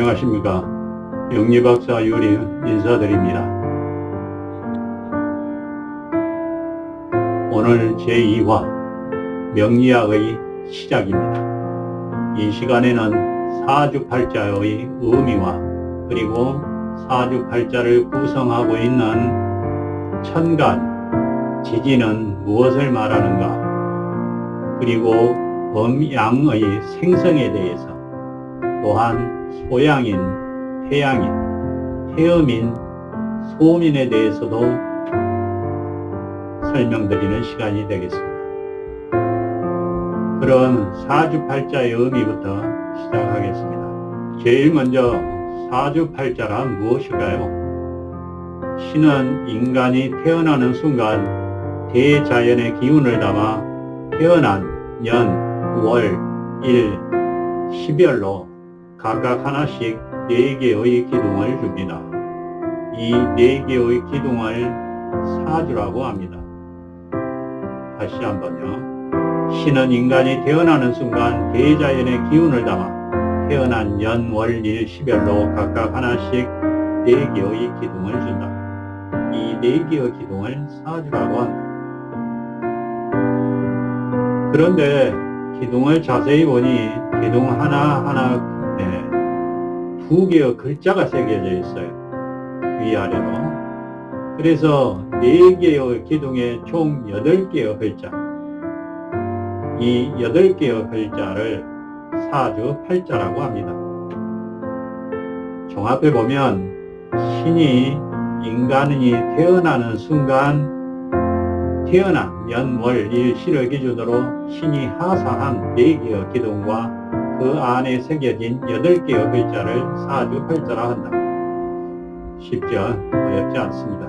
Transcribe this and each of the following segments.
안녕하십니까. 영리박사 유리 인사드립니다. 오늘 제2화 명리학의 시작입니다. 이 시간에는 사주팔자의 의미와 그리고 사주팔자를 구성하고 있는 천간, 지지는 무엇을 말하는가, 그리고 범양의 생성에 대해서, 또한 소양인, 태양인, 태음인, 소음인에 대해서도 설명드리는 시간이 되겠습니다. 그럼 사주팔자의 의미부터 시작하겠습니다. 제일 먼저 사주팔자란 무엇일까요? 신은 인간이 태어나는 순간 대자연의 기운을 담아 태어난 년, 월, 일, 12월로 각각 하나씩 4개의 기둥을 줍니다. 이 4개의 기둥을 사주라고 합니다. 다시 한번요. 신은 인간이 태어나는 순간 대자연의 기운을 담아 태어난 년, 월, 일, 12월로 각각 하나씩 4개의 기둥을 준다. 이 4개의 기둥을 사주라고 한다. 그런데 기둥을 자세히 보니 기둥 하나하나에 2개의 글자가 새겨져 있어요. 위아래로. 그래서 4개의 기둥에 총 8개의 글자. 이 8개의 글자를 사주팔자라고 합니다. 종합해 보면 신이 인간이 태어나는 순간 태어난 년, 월, 일, 실을 기준으로 신이 하사한 4개의 기둥과 그 안에 새겨진 8개의 글자를 사주팔자라 한다. 쉽죠? 어렵지 않습니다.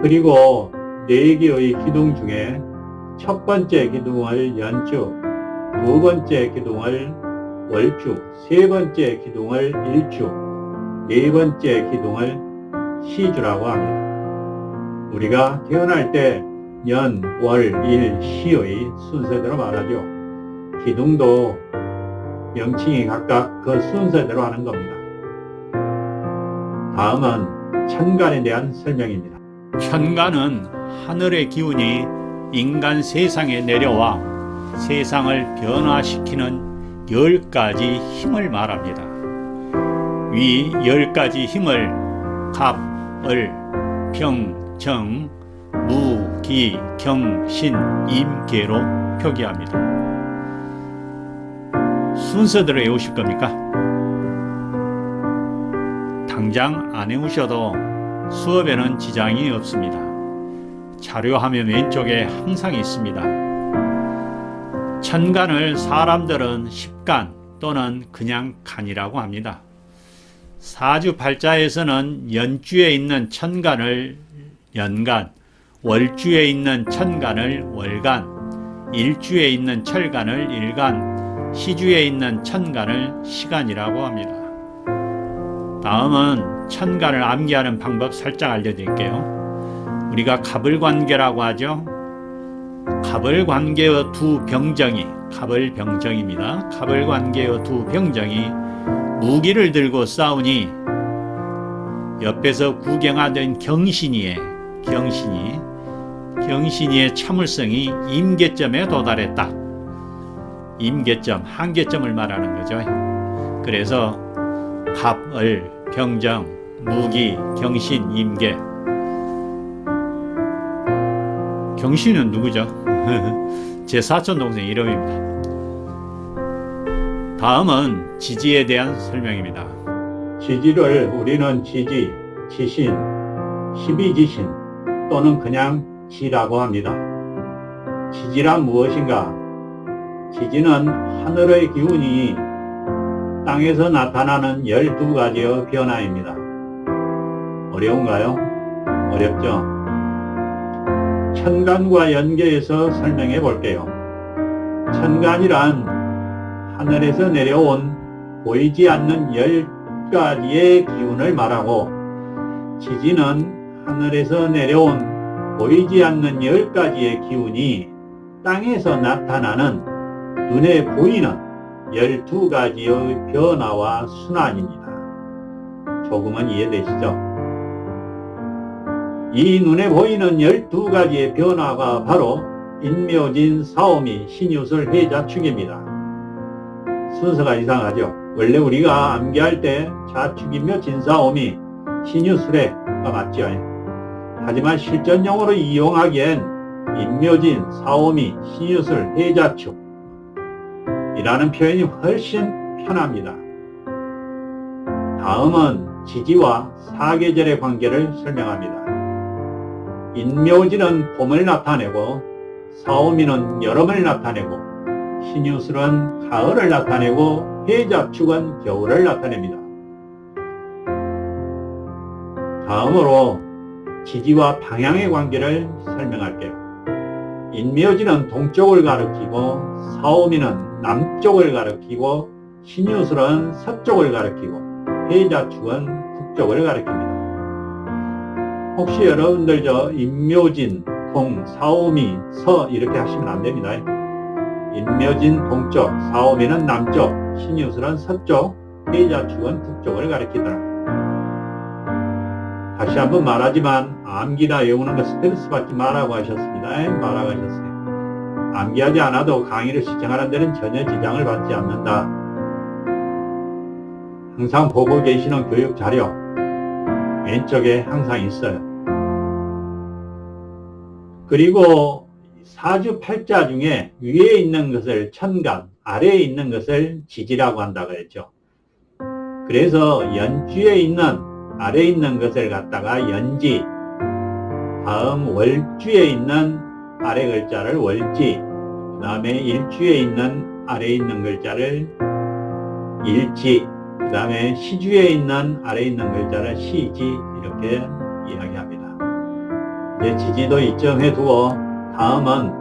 그리고 4개의 기둥 중에 첫 번째 기둥을 연주, 두 번째 기둥을 월주, 세 번째 기둥을 일주, 네 번째 기둥을 시주라고 합니다. 우리가 태어날 때 년, 월, 일, 시의 순서대로 말하죠. 기둥도 명칭이 각각 그 순서대로 하는 겁니다. 다음은 천간에 대한 설명입니다. 천간은 하늘의 기운이 인간 세상에 내려와 세상을 변화시키는 10가지 힘을 말합니다. 위 10가지 힘을 갑, 을, 병, 정, 무, 기, 경, 신, 임, 계로 표기합니다. 순서대로 외우실 겁니까? 당장 안 외우셔도 수업에는 지장이 없습니다. 자료화면 왼쪽에 항상 있습니다. 천간을 사람들은 십간 또는 그냥 간이라고 합니다. 사주팔자에서는 연주에 있는 천간을 연간, 월주에 있는 천간을 월간, 일주에 있는 철간을 일간, 시주에 있는 천간을 시간이라고 합니다. 다음은 천간을 암기하는 방법 살짝 알려드릴게요. 우리가 갑을관계라고 하죠. 갑을관계의 두 병정이, 갑을병정입니다. 갑을관계의 두 병정이 무기를 들고 싸우니 옆에서 구경하던 경신이의 참을성이 임계점에 도달했다. 임계점, 한계점을 말하는 거죠. 그래서 갑, 을, 병정, 무기, 경신, 임계. 경신은 누구죠? 제 사촌 동생 이름입니다. 다음은 지지에 대한 설명입니다. 지지를 우리는 지지, 지신, 십이지신 또는 그냥 지라고 합니다. 지지란 무엇인가? 지지는 하늘의 기운이 땅에서 나타나는 12가지의 변화입니다. 어려운가요? 어렵죠? 천간과 연계해서 설명해 볼게요. 천간이란 하늘에서 내려온 보이지 않는 10가지의 기운을 말하고, 지지는 하늘에서 내려온 보이지 않는 10가지의 기운이 땅에서 나타나는 눈에 보이는 12가지의 변화와 순환입니다. 조금은 이해되시죠? 이 눈에 보이는 12가지의 변화가 바로 인묘진, 사오미, 신유술, 해자축입니다. 순서가 이상하죠? 원래 우리가 암기할 때 자축인묘, 진사오미, 신유술에가 맞죠? 하지만 실전용어로 이용하기엔 인묘진, 사오미, 신유술, 해자축 이라는 표현이 훨씬 편합니다. 다음은 지지와 사계절의 관계를 설명합니다. 인묘진은 봄을 나타내고 사오미는 여름을 나타내고 신유술은 가을을 나타내고 해자축은 겨울을 나타냅니다. 다음으로 지지와 방향의 관계를 설명할게요. 인묘진은 동쪽을 가리키고 사오미는 남쪽을 가리키고 신유술은 서쪽을 가리키고 해자축은 북쪽을 가리킵니다. 혹시 여러분들 인묘진, 동, 사오미, 서 이렇게 하시면 안 됩니다. 인묘진 동쪽, 사오미는 남쪽, 신유술은 서쪽, 해자축은 북쪽을 가리키더라. 다시 한번 말하지만 암기나 외우는 거 스트레스 받지 말라고 하셨습니다. 말라고 하셨어요. 암기하지 않아도 강의를 시청하는 데는 전혀 지장을 받지 않는다. 항상 보고 계시는 교육 자료 왼쪽에 항상 있어요. 그리고 사주팔자 중에 위에 있는 것을 천간, 아래에 있는 것을 지지라고 한다고 했죠. 그래서 연주에 있는 아래에 있는 것을 갖다가 연지, 다음 월주에 있는 아래 글자를 월지, 그 다음에 일주에 있는 아래에 있는 글자를 일지, 그 다음에 시주에 있는 아래에 있는 글자를 시지 이렇게 이야기합니다. 이제 지지도 이점해 두고 다음은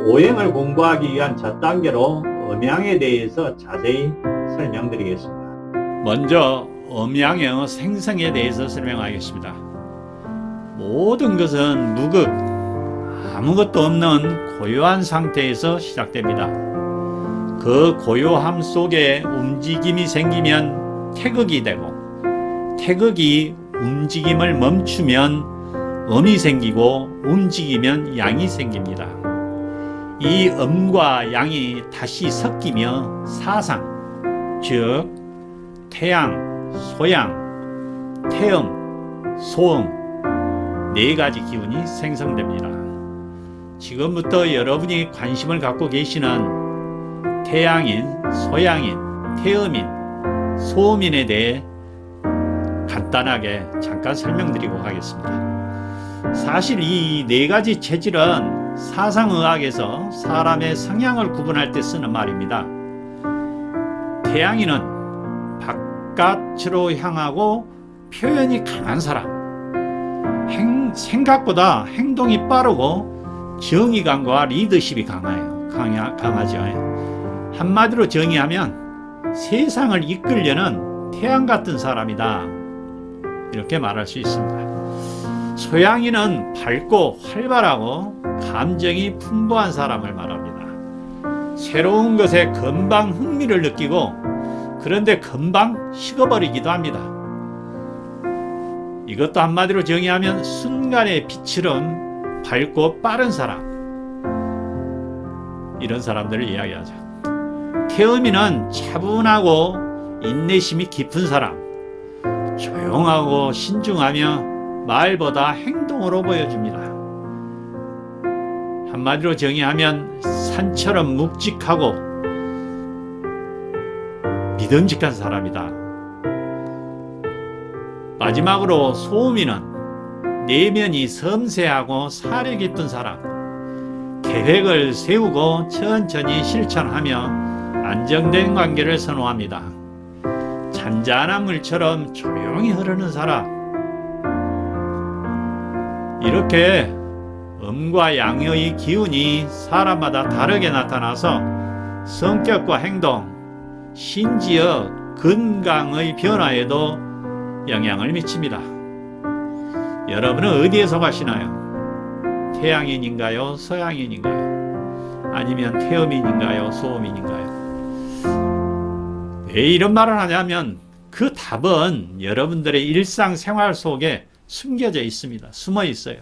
오행을 공부하기 위한 첫 단계로 음양에 대해서 자세히 설명드리겠습니다. 먼저 음양의 생성에 대해서 설명하겠습니다. 모든 것은 무극, 아무것도 없는 고요한 상태에서 시작됩니다. 그 고요함 속에 움직임이 생기면 태극이 되고, 태극이 움직임을 멈추면 음이 생기고, 움직이면 양이 생깁니다. 이 음과 양이 다시 섞이며 사상, 즉 태양, 소양, 태음, 소음 네 가지 기운이 생성됩니다. 지금부터 여러분이 관심을 갖고 계시는 태양인, 소양인, 태음인, 소음인에 대해 간단하게 잠깐 설명드리고 가겠습니다. 사실 이 네 가지 체질은 사상의학에서 사람의 성향을 구분할 때 쓰는 말입니다. 태양인은 바깥으로 향하고 표현이 강한 사람, 생각보다 행동이 빠르고 정의감과 리더십이 강하죠. 한마디로 정의하면 세상을 이끌려는 태양 같은 사람이다, 이렇게 말할 수 있습니다. 소양인은 밝고 활발하고 감정이 풍부한 사람을 말합니다. 새로운 것에 금방 흥미를 느끼고 그런데 금방 식어버리기도 합니다. 이것도 한마디로 정의하면 순간의 빛처럼 밝고 빠른 사람, 이런 사람들을 이야기하죠. 태음인은 차분하고 인내심이 깊은 사람, 조용하고 신중하며 말보다 행동으로 보여줍니다. 한마디로 정의하면 산처럼 묵직하고 믿음직한 사람이다. 마지막으로 소음인은 내면이 섬세하고 사려 깊은 사람, 계획을 세우고 천천히 실천하며 안정된 관계를 선호합니다. 잔잔한 물처럼 조용히 흐르는 사람, 이렇게 음과 양의 기운이 사람마다 다르게 나타나서 성격과 행동, 심지어 건강의 변화에도 영향을 미칩니다. 여러분은 어디에 속하시나요? 태양인인가요? 서양인인가요? 아니면 태음인인가요? 소음인인가요? 왜 이런 말을 하냐면 그 답은 여러분들의 일상생활 속에 숨겨져 있습니다. 숨어 있어요.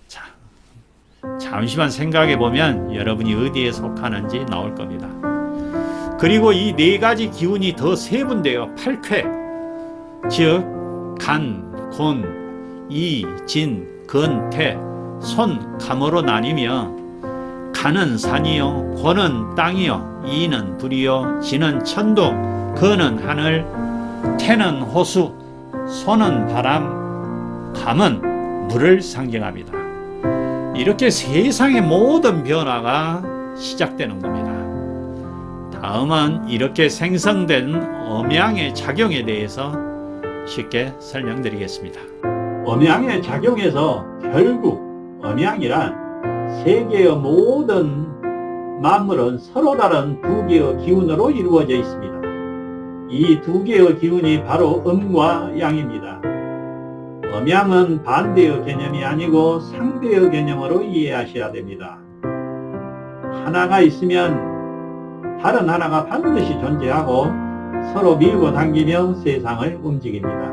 자, 잠시만 생각해 보면 여러분이 어디에 속하는지 나올 겁니다. 그리고 이 네 가지 기운이 더 세분돼요. 8쾌, 즉 간, 곤, 이, 진, 근, 태, 손, 감으로 나뉘며 간은 산이요, 곤은 땅이요, 이는 불이요, 진은 천둥, 근은 하늘, 태는 호수, 손은 바람, 감은 물을 상징합니다. 이렇게 세상의 모든 변화가 시작되는 겁니다. 다음은 이렇게 생성된 음양의 작용에 대해서 쉽게 설명드리겠습니다. 음양의 작용에서 결국 음양이란 세계의 모든 만물은 서로 다른 두 개의 기운으로 이루어져 있습니다. 이 두 개의 기운이 바로 음과 양입니다. 음양은 반대의 개념이 아니고 상대의 개념으로 이해하셔야 됩니다. 하나가 있으면 다른 하나가 반드시 존재하고 서로 밀고 당기며 세상을 움직입니다.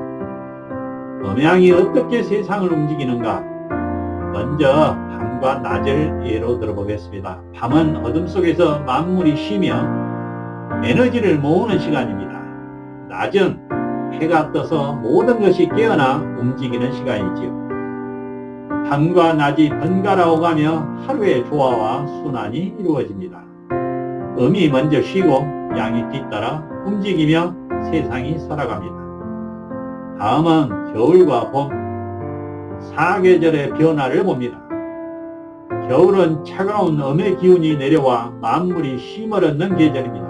음양이 어떻게 세상을 움직이는가? 먼저 밤과 낮을 예로 들어보겠습니다. 밤은 어둠 속에서 만물이 쉬며 에너지를 모으는 시간입니다. 낮은 해가 떠서 모든 것이 깨어나 움직이는 시간이지요. 밤과 낮이 번갈아 오가며 하루의 조화와 순환이 이루어집니다. 음이 먼저 쉬고 양이 뒤따라 움직이며 세상이 살아갑니다. 다음은 겨울과 봄, 사계절의 변화를 봅니다. 겨울은 차가운 음의 기운이 내려와 만물이 쉼을 얻는 계절입니다.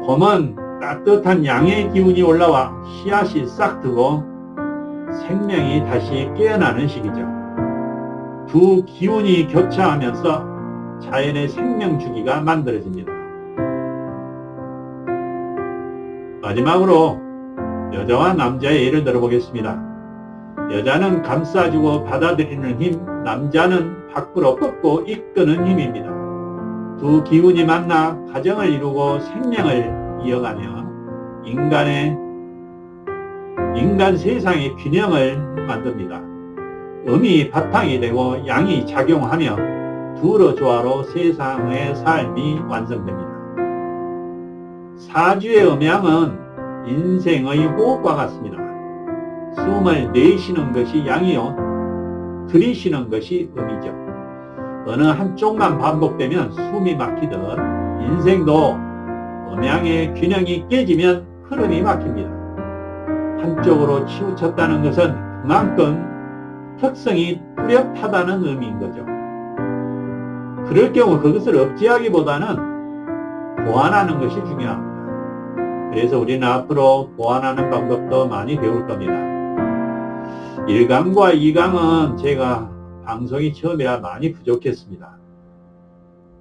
봄은 따뜻한 양의 기운이 올라와 씨앗이 싹 트고 생명이 다시 깨어나는 시기죠. 두 기운이 교차하면서 자연의 생명 주기가 만들어집니다. 마지막으로 여자와 남자의 예를 들어보겠습니다. 여자는 감싸주고 받아들이는 힘, 남자는 밖으로 뻗고 이끄는 힘입니다. 두 기운이 만나 가정을 이루고 생명을 이어가며 인간 세상의 균형을 만듭니다. 음이 바탕이 되고 양이 작용하며 두로 조화로 세상의 삶이 완성됩니다. 사주의 음양은 인생의 호흡과 같습니다. 숨을 내쉬는 것이 양이요, 들이쉬는 것이 음이죠. 어느 한쪽만 반복되면 숨이 막히듯 인생도 음양의 균형이 깨지면 흐름이 막힙니다. 한쪽으로 치우쳤다는 것은 그만큼 특성이 뚜렷하다는 의미인 거죠. 그럴 경우 그것을 억제하기보다는 보완하는 것이 중요합니다. 그래서 우리는 앞으로 보완하는 방법도 많이 배울 겁니다. 1강과 2강은 제가 방송이 처음이라 많이 부족했습니다.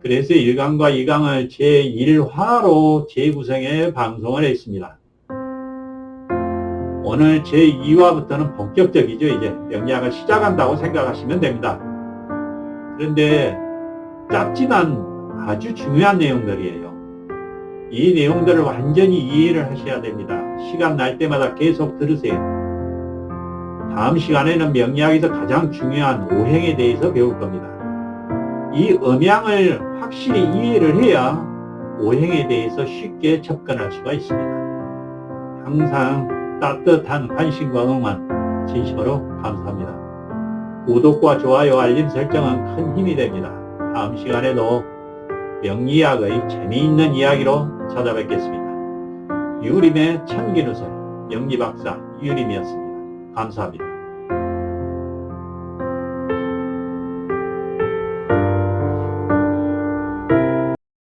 그래서 1강과 2강을 제1화로 재구성해 방송을 했습니다. 오늘 제2화부터는 본격적이죠. 이제 명리학을 시작한다고 생각하시면 됩니다. 그런데 짧지만 아주 중요한 내용들이에요. 이 내용들을 완전히 이해를 하셔야 됩니다. 시간 날 때마다 계속 들으세요. 다음 시간에는 명리학에서 가장 중요한 오행에 대해서 배울 겁니다. 이 음양을 확실히 이해를 해야 오행에 대해서 쉽게 접근할 수가 있습니다. 항상 따뜻한 관심과 응원 진심으로 감사합니다. 구독과 좋아요, 알림 설정은 큰 힘이 됩니다. 다음 시간에도 명리학의 재미있는 이야기로 찾아뵙겠습니다. 유림의 천기누설 명리박사 유림이었습니다. 감사합니다.